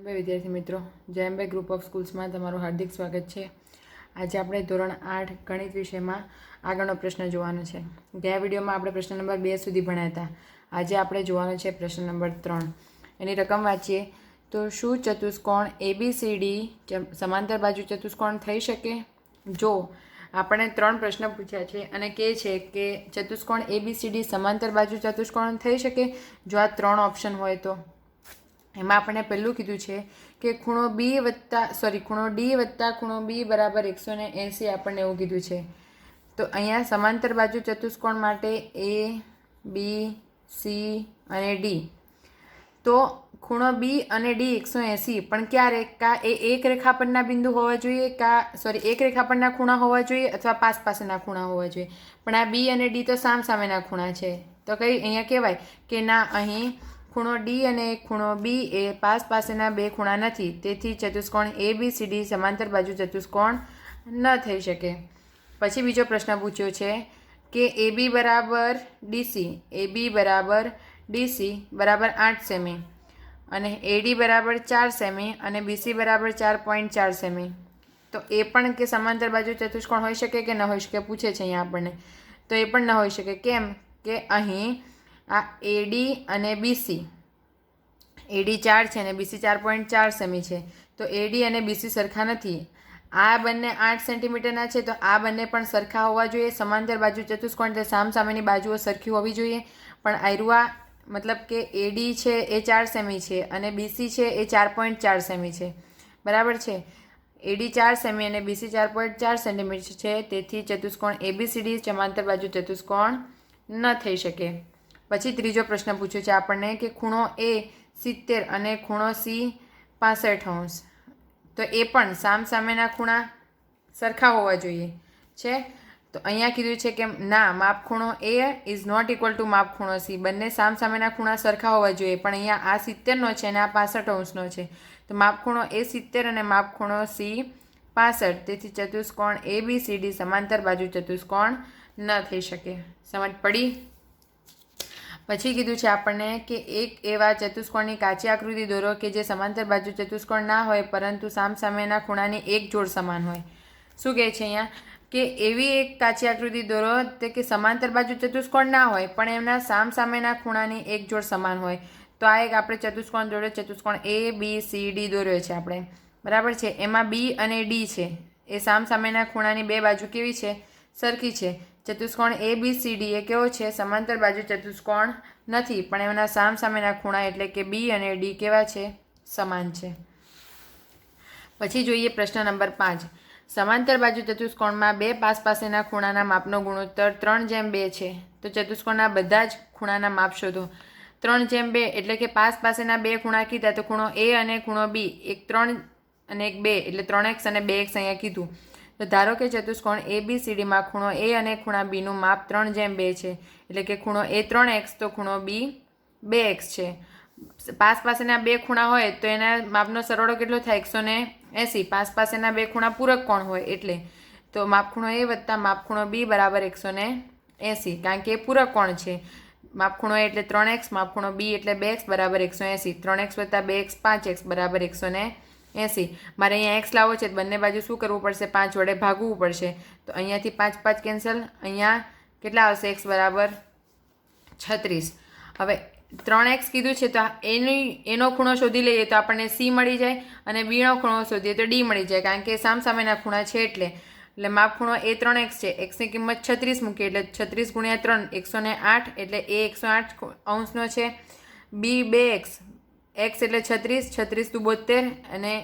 નમસ્તે વિદ્યાર્થી મિત્રો, જયંબે ગ્રુપ ઓફ સ્કૂલ્સમાં તમારું હાર્દિક સ્વાગત છે। આજે આપણે ધોરણ 8 ગણિત વિષયમાં આગળનો પ્રશ્ન જોવાનો છે। ગયા વિડીયોમાં આપણે પ્રશ્ન નંબર 2 સુધી ભણ્યા હતા। આજે આપણે જોવાનો છે પ્રશ્ન નંબર 3। એની રકમ વાંચીએ તો શું ચતુષ્કોણ ABCD સમાંતર બાજુ ચતુષ્કોણ થઈ શકે? જો આપણે 3 પ્રશ્ન પૂછ્યા છે અને કહે છે કે ચતુષ્કોણ ABCD સમાંતર બાજુ ચતુષ્કોણ થઈ શકે જો આ 3 ઓપ્શન હોય તો એમાં આપણે પહેલું કીધું છે કે ખૂણો D વત્તા ખૂણો B બરાબર 180 આપણને એવું કીધું છે। તો અહીંયા સમાંતર બાજુ ચતુષ્કોણ માટે A, B, C અને D। તો ખૂણો B અને D 180 પણ ક્યારે? કા એ એક રેખા પરના બિંદુ હોવા જોઈએ, એક રેખા પરના ખૂણા હોવા જોઈએ અથવા પાસેના ખૂણા હોવા જોઈએ। પણ આ B અને D તો સામસામેના ખૂણા છે, તો કઈ અહીંયા કહેવાય કે ના, અહીં ખૂણો D અને ખૂણો B એ પાસેના બે ખૂણા નથી, તેથી ચતુષ્કોણ ABCD સમાંતર બાજુ ચતુષ્કોણ ન થઈ શકે। પછી બીજો પ્રશ્ન પૂછ્યો છે કે AB બરાબર DC બરાબર 8 સેમી અને AD બરાબર 4 સેમી અને BC બરાબર 4.4 સેમી। તો એ પણ કે સમાંતર બાજુ ચતુષ્કોણ હોઈ શકે કે ન હોઈ શકે પૂછે છે અહીંયા આપણને। તો એ પણ ન હોઈ શકે। કેમ? કે અહીં આ AD અને BC, AD 4 છે અને BC 4.4 સેમી છે, તો AD અને BC સરખા નથી। આ બંને 8 સેન્ટીમીટરના છે, તો આ બંને પણ સરખા હોવા જોઈએ। સમાંતર બાજુ ચતુષ્કોણ એટલે સામસામેની બાજુઓ સરખી હોવી જોઈએ। પણ આયરુઆ મતલબ કે AD છે એ 4 સેમી છે અને BC છે એ 4.4 સેમી છે, બરાબર છે। AD 4 સેમી અને BC 4.4 સેન્ટીમીટર છે, તેથી ચતુષ્કોણ ABCD સમાંતર બાજુ ચતુષ્કોણ ન થઈ શકે। પછી ત્રીજો પ્રશ્ન પૂછ્યો છે આપણને કે ખૂણો A 70 અને ખૂણો C 65°। તો એ પણ સામસામેના ખૂણા સરખા હોવા જોઈએ છે। તો અહીંયા કીધું છે કે ના, માપખૂણો A is not equal to માપખૂણો C, બંને સામસામેના ખૂણા સરખા હોવા જોઈએ। પણ અહીંયા આ 70નો છે અને આ 65°નો છે, તો માપખૂણો A 70 અને માપખૂણો C 65, તેથી ચતુષ્કોણ ABCD સમાંતર બાજુ ચતુષ્કોણ ન થઈ શકે। સમજ પડી? પછી કીધું છે આપણને કે એક એવા ચતુષ્કોણની કાચી આકૃતિ દોરો કે જે સમાંતર બાજુ ચતુષ્કોણ ના હોય પરંતુ સામસામેના ખૂણાની એક જોડ સમાન હોય। શું કહે છે અહીંયા? કે એવી એક કાચી આકૃતિ દોરો તે કે સમાંતર બાજુ ચતુષ્કોણ ના હોય પણ એમના સામસામેના ખૂણાની એક જોડ સમાન હોય। તો આ એક આપણે ચતુષ્કોણ દોર્યો, ચતુષ્કોણ ABCD દોર્યો છે આપણે, બરાબર છે। એમાં B અને D છે એ સામસામેના ખૂણાની બે બાજુ કેવી છે? સરખી છે। ચતુષ્કોણ ABCD એ કેવો છે? સમાંતર બાજુ ચતુષ્કોણ નથી, પણ એમના સામસામેના ખૂણા એટલે કે B અને D કેવા છે? સમાન છે। પછી જોઈએ પ્રશ્ન નંબર 5। સમાંતર બાજુ ચતુષ્કોણમાં બે પાસેના ખૂણાના માપનો ગુણોત્તર 3:2 છે, તો ચતુષ્કોણના બધા જ ખૂણાના માપ શોધો। 3:2 એટલે કે પાસેના બે ખૂણા કીધા, તો ખૂણો A અને ખૂણો B, એક 3 અને એક 2 એટલે 3x અને 2x અહીંયા કીધું। તો ધારો કે ચતુષ્કોણ ABCDમાં ખૂણો A અને ખૂણા B નું માપ 3:2 છે, એટલે કે ખૂણો A 3x તો ખૂણો B 2x છે। પાસેના બે ખૂણા હોય તો એના માપનો સરવાળો કેટલો થાય? 180। પાસેના બે ખૂણા પૂરક કોણ હોય એટલે, તો માપખૂણો A વત્તા માપખૂણો B બરાબર 180, કારણ કે એ પૂરક કોણ છે। માપખૂણો A એટલે 3x, માપખૂણો B એટલે 2x બરાબર 180। 3x વત્તા 2x 5x બરાબર 180। મારે અહીંયા x લાવવો છે, બંને બાજુ શું કરવું પડશે? 5 વડે ભાગવું પડશે। તો અહીંયાથી 5 5 કેન્સલ, અહીંયા કેટલા આવશે? x બરાબર 36। હવે 3x કીધું છે તો એનો ખૂણો શોધી લઈએ તો આપણને C મળી જાય અને B નો ખૂણો શોધીએ તો D મળી જાય, કારણ કે સામસામેના ખૂણા છે એટલે માપખૂણો A 3x છે, x ની કિંમત 36 મૂકીએ એટલે 36 ગુણ્યા 3 108, એટલે A 108° છે। B 2x, x એટલે 36, 36 × 72 અને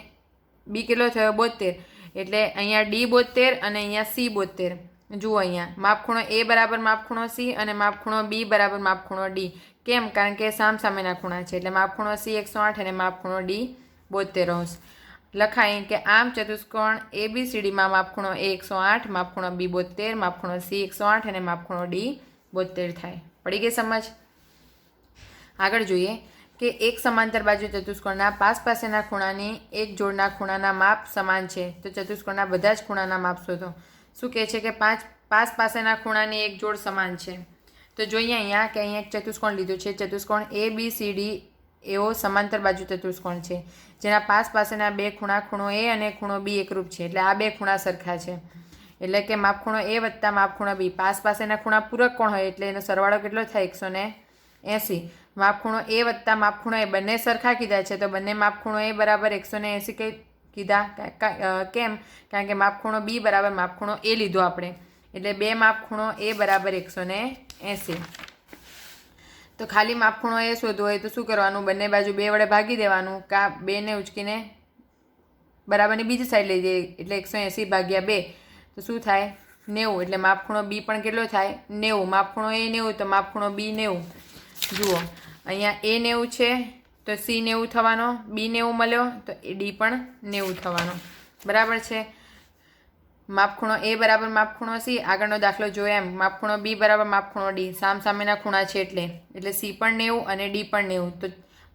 B કેટલો થયો? 72, એટલે અહીંયા D 72 અને અહીંયા C 72। જુઓ અહીંયા માપખૂણો A બરાબર માપખૂણો C અને માપખૂણો B બરાબર માપખૂણો D। કેમ? કારણ કે સામસામેના ખૂણા છે, એટલે માપખૂણો C 108 અને માપખૂણો D 72°। લખાય કે આમ ચતુષ્કોણ ABCDમાં માપખૂણો A 108, માપખૂણો B 72, માપખૂણો C 108 અને માપખૂણો D 72 થાય। પડી ગઈ સમજ? આગળ જોઈએ કે એક સમાંતર બાજુ ચતુષ્કોણના પાસેના ખૂણાની એક જોડના ખૂણાના માપ સમાન છે, તો ચતુષ્કોણના બધા જ ખૂણાના માપ શોધો। શું કહે છે કે પાસેના ખૂણાની એક જોડ સમાન છે। તો જોઈએ અહીંયા કે અહીંયા એક ચતુષ્કોણ લીધું છે, ચતુષ્કોણ ABCD એવો સમાંતર બાજુ ચતુષ્કોણ છે જેના પાસેના બે ખૂણા ખૂણો એ અને ખૂણો બી એકરૂપ છે. એટલે આ બે ખૂણા સરખા છે. એટલે કે માપખૂણો એ વત્તા માપખૂણો બી પાસેના ખૂણા પૂરક કોણ હોય એટલે એનો સરવાળો કેટલો થાય 180. માપખૂણો એ વત્તા માપખૂણો એ બંને સરખા કીધા છે તો બંને માપખૂણો એ બરાબર 180 કીધા. કેમ? કારણ કે માપખૂણો બી બરાબર માપખૂણો એ લીધો આપણે, એટલે બે માપખૂણો એ બરાબર 180. તો ખાલી માપખૂણો એ શોધવો હોય તો શું કરવાનું? બંને બાજુ 2 વડે ભાગી દેવાનું. કા 2ને ઉચકીને બરાબરની બીજી સાઈડ લઈ જઈએ એટલે 180 ભાગ્યા 2 તો શું થાય? 90. એટલે માપખૂણો બી પણ કેટલો થાય? 90. માપખૂણો એ 90 તો માપખૂણો બી 90. જુઓ અહીંયા એ 90 છે તો સી 90 થવાનો, બી 90 મળ્યો તો એ ડી પણ 90 થવાનો. બરાબર છે. માપખૂણો એ બરાબર માપખૂણો સી. આગળનો દાખલો જોયો એમ માપખૂણો બી બરાબર માપખૂણો ડી. સામેના ખૂણા છે એટલે સી પણ 90 અને ડી પણ 90. તો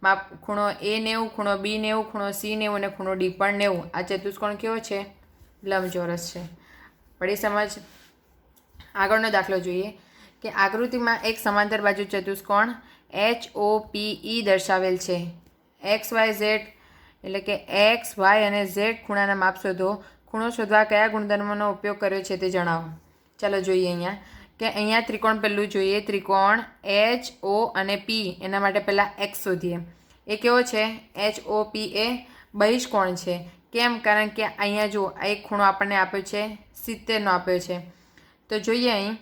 માપખૂણો એ 90, ખૂણો બી 90, ખૂણો સી 90 અને ખૂણો ડી પણ 90. આ ચતુષ્કોણ કેવો છે? લંબચોરસ છે. પડી સમજ? આગળનો દાખલો જોઈએ કે આકૃતિમાં એક સમાંતર બાજુ ચતુષ્કોણ HOPE દર્શાવેલ છે. XYZ એટલે કે X, Y અને Z ખૂણાના માપ શોધો. ખૂણો શોધવા કયા ગુણધર્મોનો ઉપયોગ કર્યો છે તે જણાવો. ચાલો જોઈએ અહીંયા કે અહીંયા ત્રિકોણ પહેલું જોઈએ. ત્રિકોણ HO અને P એના માટે પહેલાં X શોધીએ. એ કેવો છે? HOP એ બહિષ્કોણ છે. કેમ? કારણ કે અહીંયા જો એક ખૂણો આપણને આપ્યો છે 70નો આપ્યો છે. તો જોઈએ અહીં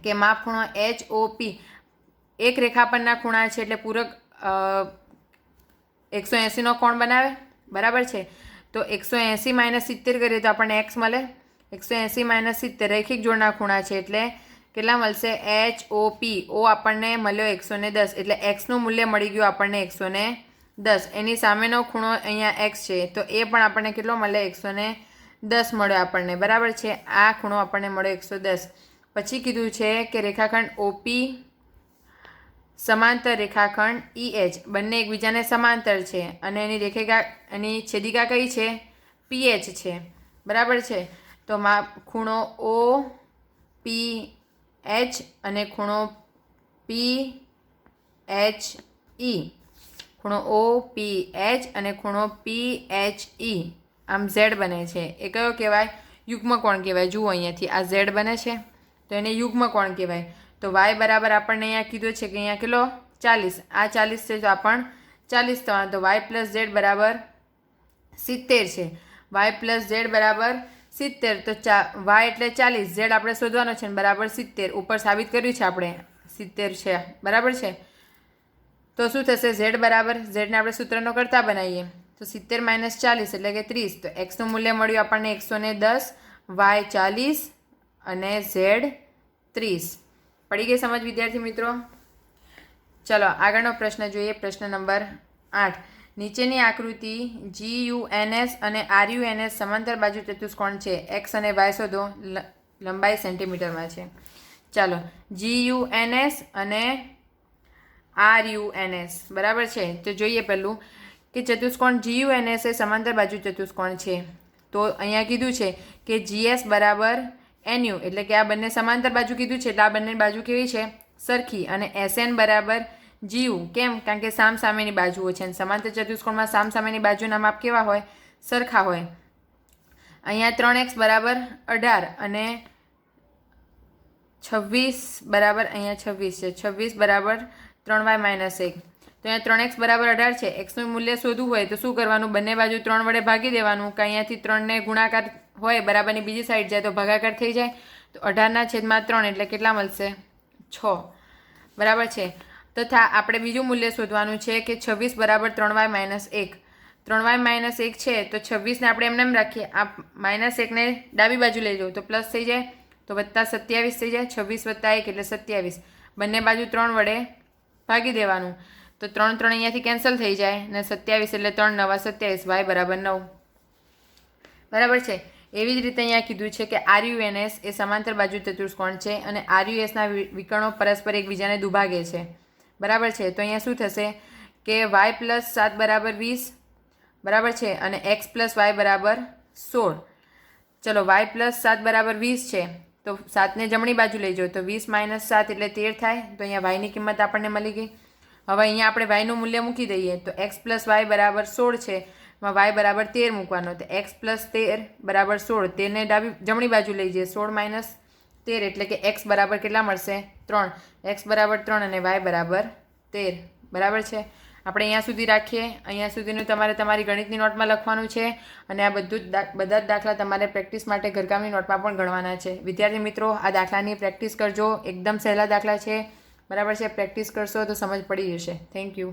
કે માપખૂણો HOP એક રેખા પરના ખૂણા છે એટલે પૂરક 180નો કોણ બનાવે. બરાબર છે. તો 180 - 70 કરીએ તો આપણને x મળે. 180 - 70 રૈખિક જોડના ખૂણા છે એટલે કેટલા મળશે? HOP O આપણને મળ્યો 110 એટલે xનું મૂલ્ય મળી ગયું આપણને 110. એની સામેનો ખૂણો અહીંયા x છે તો એ પણ આપણને કેટલો મળે? 110 મળ્યો આપણને. બરાબર છે. આ ખૂણો આપણને મળ્યો 110. પછી કીધું છે કે રેખાખંડ OP સમાંતર રેખાખંડ EH બંને એકબીજાને સમાંતર છે અને એની છેદિકા કઈ છે? PH છે. બરાબર છે. તો ખૂણો OPH અને ખૂણો PHE, ખૂણો OPH અને ખૂણો PHE આમ Z બને છે. એ કયો કહેવાય? યુગ્મ કોણ કહેવાય. જુઓ અહીંયાથી આ Z બને છે તો એને યુગ્મ કોણ કહેવાય. તો y બરાબર આપણને અહીંયા કીધું છે કે અહીંયા કેટલો? 40. આ 40 છે તો આ પણ 40 થવાનો. તો y + z બરાબર 70 છે. y + z બરાબર 70. તો y એટલે 40, z આપણે શોધવાનો છે ને બરાબર 70. ઉપર સાબિત કર્યું છે આપણે 70 છે. બરાબર છે. તો શું થશે? z બરાબર zને આપણે સૂત્રનો કરતા બનાવીએ તો 70 - 40 એટલે કે 30. તો xનું મૂલ્ય મળ્યું આપણને 110, y 40 અને z 30. પડી ગઈ સમજ વિદ્યાર્થી મિત્રો? ચલો આગળનો પ્રશ્ન જોઈએ. પ્રશ્ન નંબર 8. નીચેની આકૃતિ GUNS અને RUNS સમાંતર બાજુ ચતુષ્કોણ છે. x અને y શોધો. લંબાઈ સેન્ટીમીટરમાં છે. ચાલો GUNS અને RUNS બરાબર છે. તો જોઈએ પહેલું કે ચતુષ્કોણ GUNS એ સમાંતર બાજુ ચતુષ્કોણ છે. તો અહીંયા કીધું છે કે GS બરાબર NU એટલે કે આ બંને સમાંતર બાજુ કીધું છે એટલે આ બંને બાજુ કેવી છે? સરખી. અને SN બરાબર GU. કેમ? કારણ કે સામેની બાજુઓ છે. સમાંતર ચતુષ્કોણમાં સામેની બાજુના માપ કેવા હોય? સરખા હોય. અહીંયા 3x બરાબર 18 અને 26 બરાબર અહીંયા 26 છે. 26 બરાબર 3y - 1. તો અહીંયા 3x બરાબર 18 છે. xનું મૂલ્ય શોધવું હોય તો શું કરવાનું? બંને બાજુ 3 વડે ભાગી દેવાનું. કે અહીંયાથી 3ને ગુણાકાર હોય બરાબરની બીજી સાઈડ જાય તો ભાગાકાર થઈ જાય. તો 18/3 એટલે કેટલા મળશે? 6. બરાબર છે. તથા આપણે બીજું મૂલ્ય શોધવાનું છે કે 26 બરાબર 3y - 1. 3y - 1 છે તો 26ને આપણે એમને રાખીએ. આ -1ને ડાબી બાજુ લઈ જાઉં તો પ્લસ થઈ જાય તો વત્તા 27 થઈ જાય. 26 + 1 એટલે 27. બંને બાજુ 3 વડે ભાગી દેવાનું. તો 3 3 અહીંયાથી કેન્સલ થઈ જાય ને 27 એટલે 3 × 9 = 27. y બરાબર 9. બરાબર છે. એવી જ રીતે અહીંયા કીધું છે કે RUNS એ સમાંતર બાજુ ચતુષ્કોણ છે અને RUSના વિકર્ણો પરસ્પર એકબીજાને દુભાગે છે. બરાબર છે. તો અહીંયા શું થશે કે y + 7 બરાબર 20. બરાબર છે. અને x + y બરાબર 16. ચલો y + 7 બરાબર 20 છે તો 7ને જમણી બાજુ લઈ જાઓ તો 20 - 7 એટલે 13 થાય. તો અહીંયા yની કિંમત આપણને મળી ગઈ. હવે અહીંયા આપણે વાયનું મૂલ્ય મૂકી દઈએ તો એક્સ પ્લસ વાય બરાબર 16 છે, એમાં વાય બરાબર 13 મૂકવાનો, તો એક્સ પ્લસ 13 બરાબર 16, તેને જમણી બાજુ લઈ જઈએ, 16 માઇનસ 13 એટલે કે એક્સ બરાબર કેટલા મળશે? 3. એક્સ બરાબર 3 અને વાય બરાબર 13. બરાબર છે. આપણે અહીંયા સુધી રાખીએ. અહીંયા સુધીનું તમારે તમારી ગણિતની નોટમાં લખવાનું છે અને આ બધા જ દાખલા તમારે પ્રેક્ટિસ માટે ઘરકામની નોટમાં પણ ગણવાના છે. વિદ્યાર્થી મિત્રો, આ દાખલાની પ્રેક્ટિસ કરજો. એકદમ સહેલા દાખલા છે. બરાબર છે. પ્રેક્ટિસ કરશો તો સમજ પડી જશે. Thank you.